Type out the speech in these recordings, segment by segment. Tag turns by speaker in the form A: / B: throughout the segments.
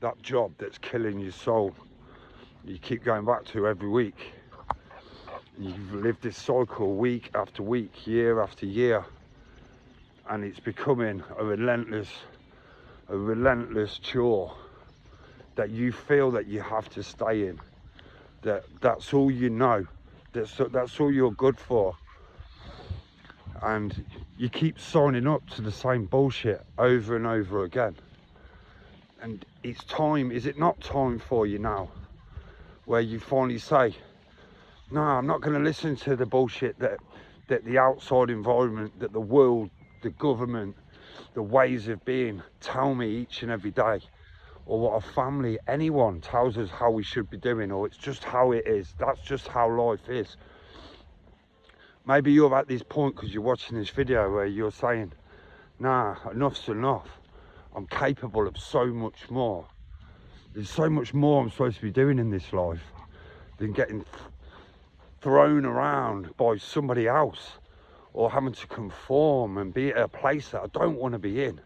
A: that job that's killing your soul, you keep going back to every week. And you've lived this cycle week after week, year after year, and it's becoming a relentless chore that you feel that you have to stay in. That's all you know. That's all you're good for. And you keep signing up to the same bullshit over and over again. And it's time, is it not time for you now, where you finally say, no, I'm not going to listen to the bullshit that the outside environment, that the world, the government, the ways of being tell me each and every day, or what a family, anyone tells us how we should be doing, or it's just how it is. That's just how life is. Maybe you're at this point because you're watching this video where you're saying, nah, enough's enough. I'm capable of so much more. There's so much more I'm supposed to be doing in this life than getting thrown around by somebody else, or having to conform and be at a place that I don't want to be in.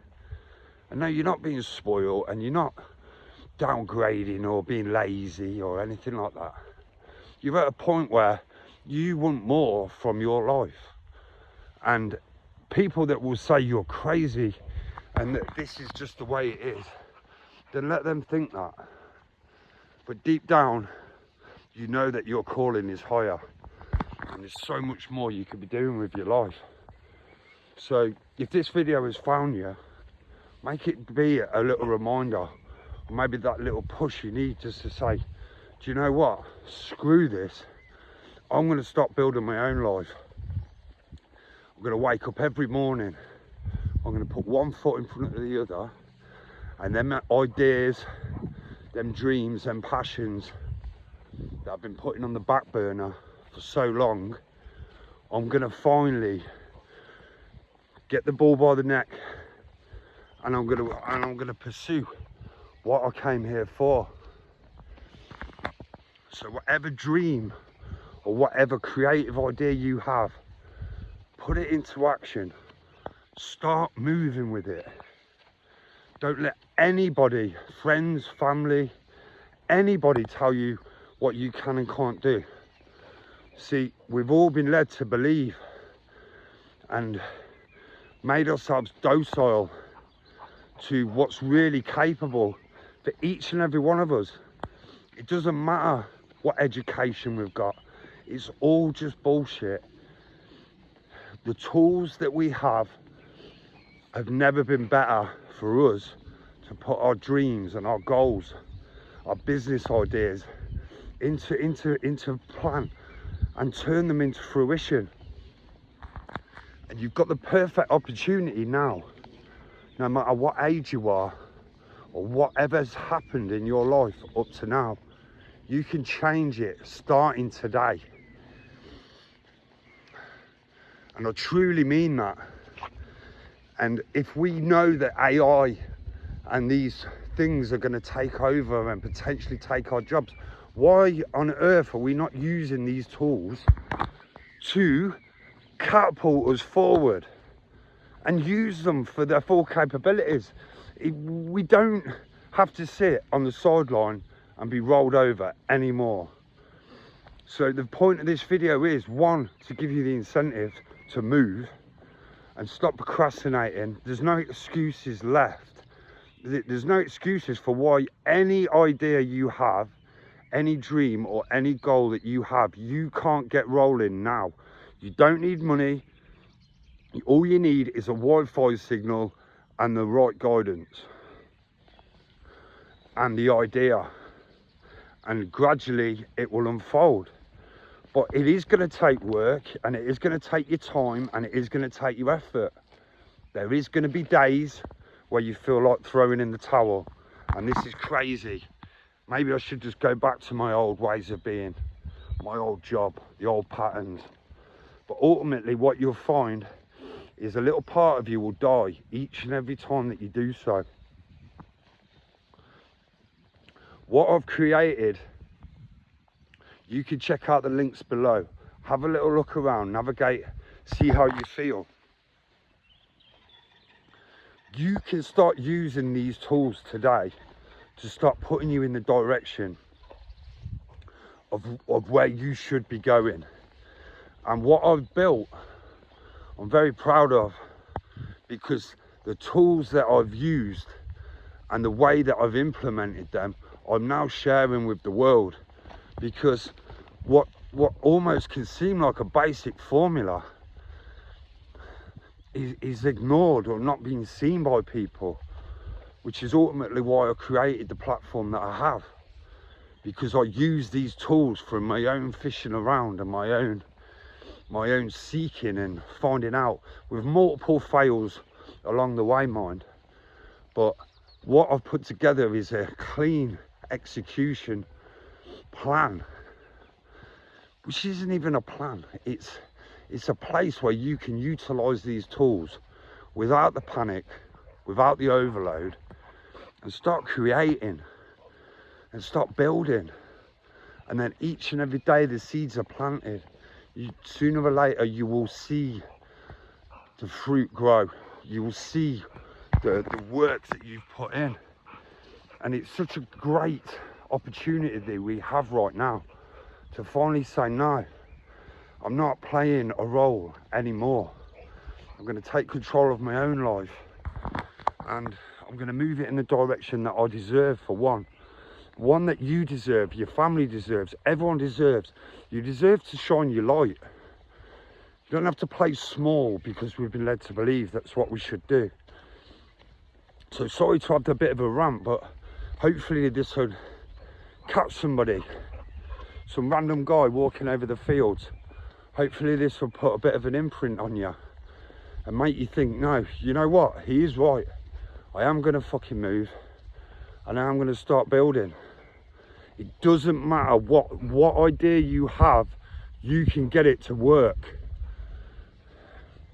A: And no, you're not being spoiled, and you're not downgrading or being lazy or anything like that. You're at a point where you want more from your life. And people that will say you're crazy and that this is just the way it is, then let them think that. But deep down, you know that your calling is higher, and there's so much more you could be doing with your life. So if this video has found you, make it be a little reminder, or maybe that little push you need just to say, do you know what, screw this, I'm going to stop building my own life. I'm going to wake up every morning, I'm going to put one foot in front of the other, and them ideas, them dreams, them passions that I've been putting on the back burner for so long, I'm going to finally get the ball by the neck, and I'm going to pursue what I came here for. So whatever dream or whatever creative idea you have, put it into action. Start moving with it. Don't let anybody, friends, family, anybody tell you what you can and can't do. See, we've all been led to believe and made ourselves docile to what's really capable for each and every one of us. It doesn't matter what education we've got. It's all just bullshit. The tools that we have never been better for us to put our dreams and our goals, our business ideas into plan and turn them into fruition. And you've got the perfect opportunity now, no matter what age you are or whatever's happened in your life up to now. You can change it starting today. And I truly mean that. And if we know that AI and these things are going to take over and potentially take our jobs, why on earth are we not using these tools to catapult us forward and use them for their full capabilities? We don't have to sit on the sideline and be rolled over anymore. So the point of this video is, one, to give you the incentive to move and stop procrastinating. There's no excuses left. There's no excuses for why any idea you have, any dream or any goal that you have, you can't get rolling now. You don't need money. All you need is a Wi-Fi signal and the right guidance and the idea, and gradually it will unfold. But it is going to take work, and it is going to take your time, and it is going to take your effort. There is going to be days where you feel like throwing in the towel, and this is crazy. Maybe I should just go back to my old ways of being, my old job, the old patterns. But ultimately what you'll find is a little part of you will die each and every time that you do so. What I've created, you can check out the links below. Have a little look around, navigate, see how you feel. You can start using these tools today to start putting you in the direction of where you should be going. And what I've built, I'm very proud of, because the tools that I've used and the way that I've implemented them, I'm now sharing with the world. Because what almost can seem like a basic formula is ignored or not being seen by people, which is ultimately why I created the platform that I have, because I use these tools from my own fishing around and my own seeking and finding out, with multiple fails along the way, mind. But what I've put together is a clean execution plan, which isn't even a plan. It's a place where you can utilize these tools without the panic, without the overload, and start creating and start building. And then each and every day the seeds are planted. Sooner or later you will see the fruit grow. You will see the work that you've put in. And it's such a great opportunity that we have right now to finally say, no, I'm not playing a role anymore. I'm going to take control of my own life, and I'm going to move it in the direction that I deserve. For one that you deserve, your family deserves, everyone deserves. You deserve to shine your light. You don't have to play small because we've been led to believe that's what we should do. So sorry to have a bit of a rant, but hopefully this would catch somebody, some random guy walking over the fields. Hopefully this will put a bit of an imprint on you and make you think, no, you know what, he is right. I am going to fucking move, and I am going to start building. It doesn't matter what idea you have, you can get it to work.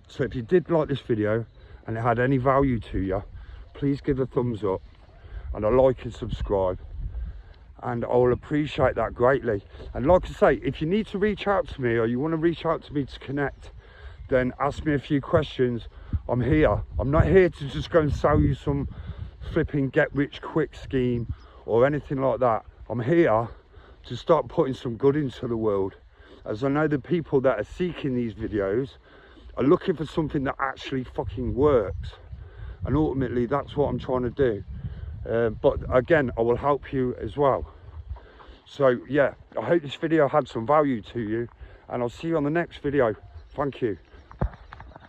A: So if you did like this video and it had any value to you, please give a thumbs up and a like and subscribe, and I'll appreciate that greatly. And like I say, if you need to reach out to me, or you want to reach out to me to connect, then ask me a few questions. I'm here. I'm not here to just go and sell you some flipping get rich quick scheme or anything like that. I'm here to start putting some good into the world, as I know the people that are seeking these videos are looking for something that actually fucking works, and ultimately that's what I'm trying to do. But again, I will help you as well. So yeah, I hope this video had some value to you, and I'll see you on the next video. Thank you.